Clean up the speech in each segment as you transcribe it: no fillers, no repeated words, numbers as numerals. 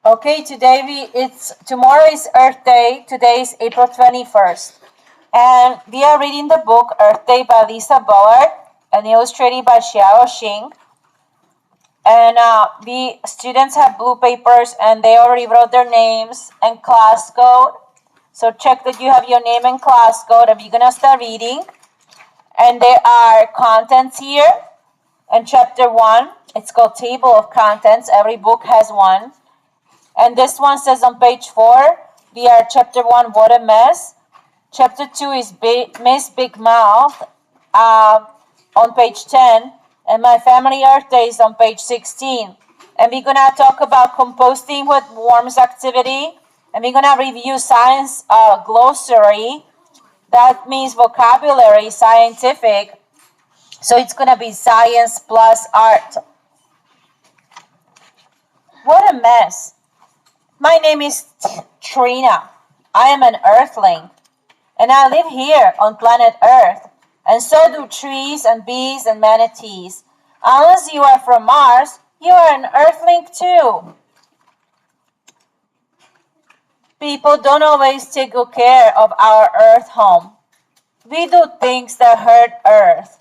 Okay, tomorrow is Earth Day. Today is April 21st. And we are reading the book Earth Day by Lisa Bullard and illustrated by Xiao Xing. And the students have blue papers and they already wrote their names and class code. So check that you have your name and class code and we're gonna start reading. And there are contents here. And chapter 1, it's called Table of Contents. Every book has one. And this one says on page 4, we are chapter 1, What a Mess. Chapter 2 is Miss Big Mouth on page 10. And My Family Earth Day is on page 16. And we're going to talk about composting with worms activity. And we're going to review science glossary. That means vocabulary, scientific. So it's going to be science plus art. What a mess. My name is Trina. I am an earthling, and I live here on planet Earth, and so do trees and bees and manatees. Unless you are from Mars, you are an earthling too. People don't always take good care of our Earth home. We do things that hurt Earth.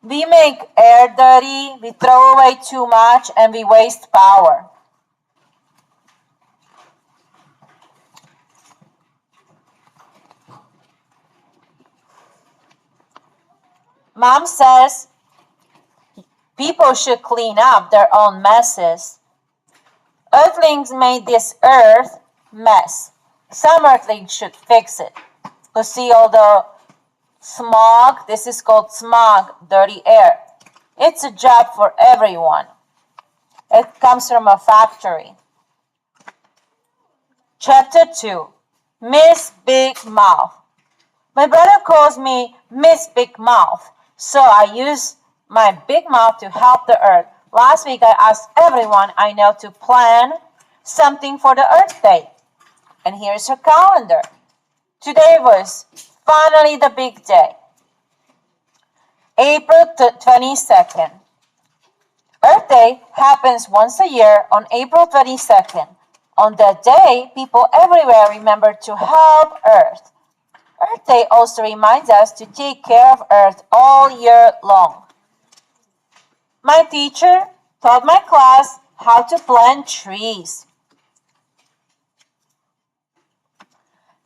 We make air dirty, we throw away too much, and we waste power. Mom says people should clean up their own messes. Earthlings made this earth mess. Some earthlings should fix it. You see all the smog? This is called smog, dirty air. It's a job for everyone. It comes from a factory. Chapter 2, Miss Big Mouth. My brother calls me Miss Big Mouth, so I use my big mouth to help the earth. Last week I asked everyone I know to plan something for the Earth Day. And here's her calendar. Today was finally the big day. April 22nd. Earth Day happens once a year on April 22nd. On that day, people everywhere remember to help Earth. Earth Day also reminds us to take care of Earth all year long. My teacher taught my class how to plant trees.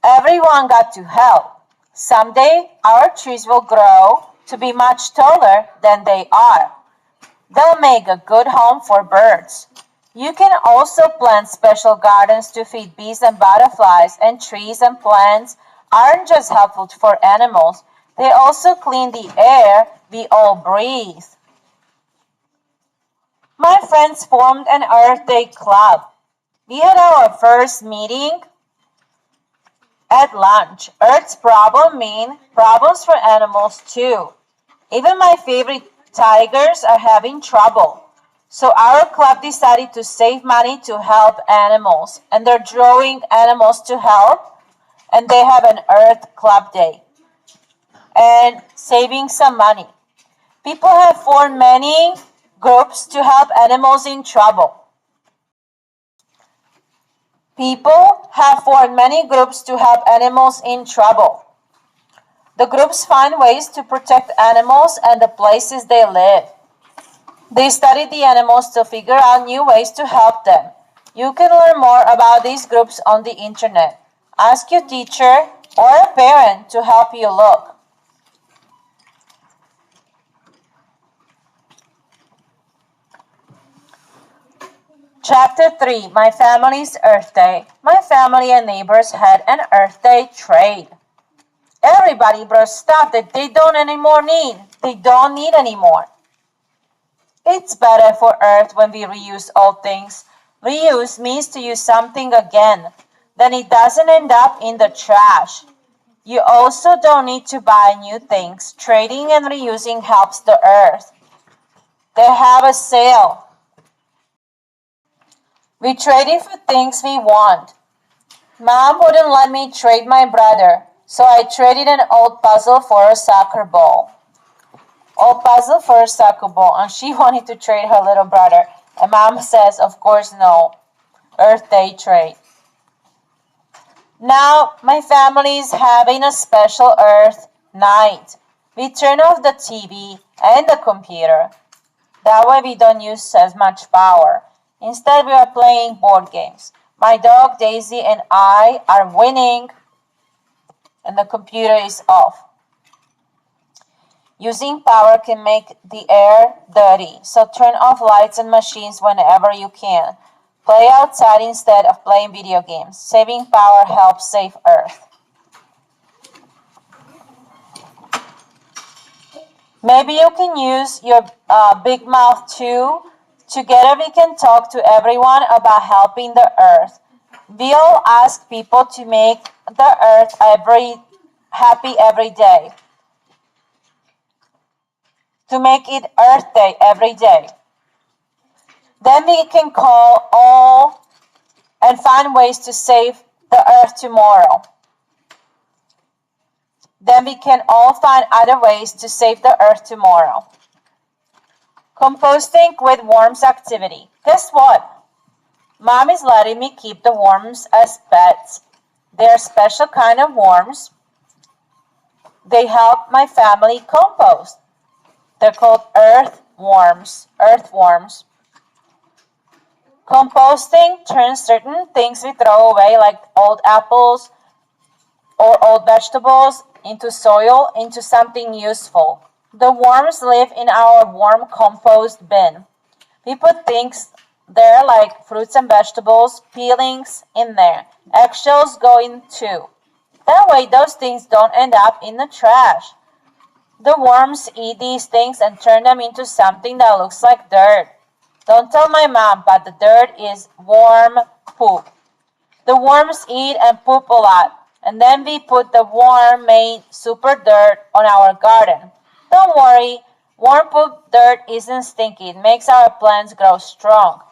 Everyone got to help. Someday our trees will grow to be much taller than they are. They'll make a good home for birds. You can also plant special gardens to feed bees and butterflies, and trees and plants aren't just helpful for animals, they also clean the air we all breathe. My friends formed an Earth Day club. We had our first meeting at lunch. Earth's problems mean problems for animals too. Even my favorite tigers are having trouble. So our club decided to save money to help animals. And they're drawing animals to help. And they have an Earth Club Day. And saving some money. People have formed many groups to help animals in trouble. People have formed many groups to help animals in trouble. The groups find ways to protect animals and the places they live. They study the animals to figure out new ways to help them. You can learn more about these groups on the internet. Ask your teacher or a parent to help you look. Chapter 3, My Family's Earth Day. My family and neighbors had an Earth Day trade. Everybody brought stuff that they don't need anymore. It's better for Earth when we reuse old things. Reuse means to use something again. Then it doesn't end up in the trash. You also don't need to buy new things. Trading and reusing helps the Earth. They have a sale. We traded for things we want. Mom wouldn't let me trade my brother, so I traded an old puzzle for a soccer ball. And she wanted to trade her little brother. And Mom says, of course, no. Earth Day trade. Now, my family is having a special Earth night. We turn off the TV and the computer. That way we don't use as much power. Instead, we are playing board games. My dog Daisy and I are winning, and the computer is off. Using power can make the air dirty, so turn off lights and machines whenever you can. Play outside instead of playing video games. Saving power helps save Earth. Maybe you can use your big mouth too. Together we can talk to everyone about helping the Earth. We'll ask people to make the Earth happy every day. To make it Earth Day every day. Then we can call all and find ways to save the Earth tomorrow. Then we can all find other ways to save the Earth tomorrow. Composting with worms activity. Guess what? Mom is letting me keep the worms as pets. They're a special kind of worms. They help my family compost. They're called earthworms. Earthworms. Composting turns certain things we throw away, like old apples or old vegetables, into soil, into something useful. The worms live in our worm compost bin. We put things there like fruits and vegetables, peelings in there. Eggshells go in too. That way those things don't end up in the trash. The worms eat these things and turn them into something that looks like dirt. Don't tell my mom, but the dirt is worm poop. The worms eat and poop a lot, and then we put the worm-made super dirt on our garden. Don't worry, worm poop dirt isn't stinky. It makes our plants grow strong.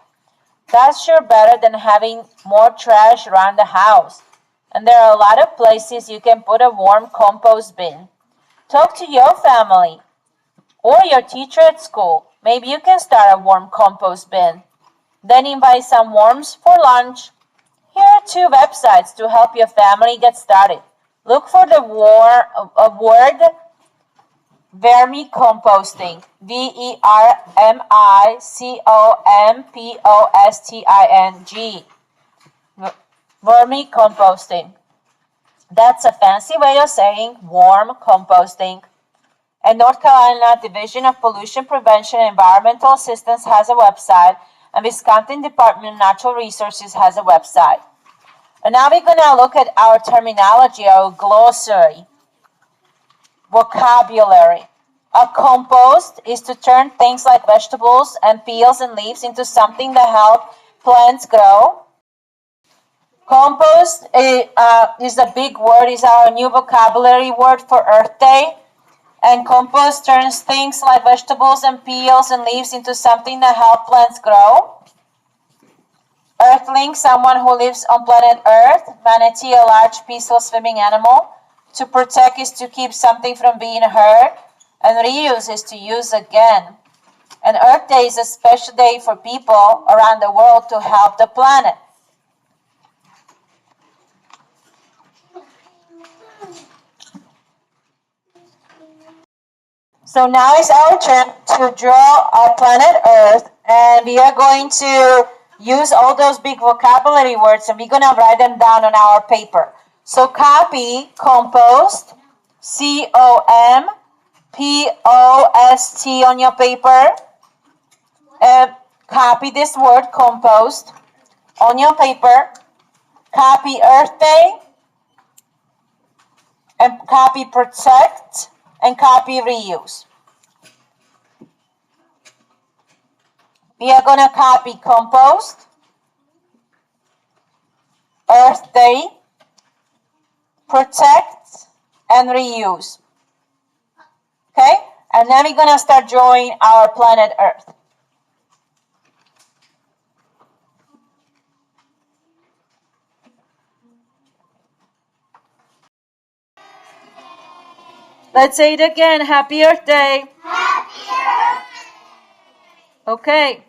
That's sure better than having more trash around the house. And there are a lot of places you can put a worm compost bin. Talk to your family or your teacher at school. Maybe you can start a worm compost bin. Then invite some worms for lunch. Here are 2 websites to help your family get started. Look for the word vermicomposting. vermicomposting. Vermicomposting. That's a fancy way of saying worm composting. And North Carolina Division of Pollution Prevention and Environmental Assistance has a website, and Wisconsin Department of Natural Resources has a website. And now we're going to look at our terminology, our glossary, vocabulary. A compost is to turn things like vegetables and peels and leaves into something that help plants grow. Compost is a big word, is our new vocabulary word for Earth Day. And compost turns things like vegetables and peels and leaves into something that help plants grow. Earthling, someone who lives on planet Earth. Manatee, a large, peaceful swimming animal. To protect is to keep something from being hurt. And reuse is to use again. And Earth Day is a special day for people around the world to help the planet. So now it's our turn to draw our planet Earth, and we are going to use all those big vocabulary words, and we're going to write them down on our paper. So copy compost, COMPOST on your paper. Copy this word compost on your paper. Copy Earth Day, and copy protect, and copy reuse. We are going to copy compost, Earth Day, protect, and reuse. Okay? And then we're going to start drawing our planet Earth. Let's say it again. Happy Earth Day. Happy Earth Day. Okay.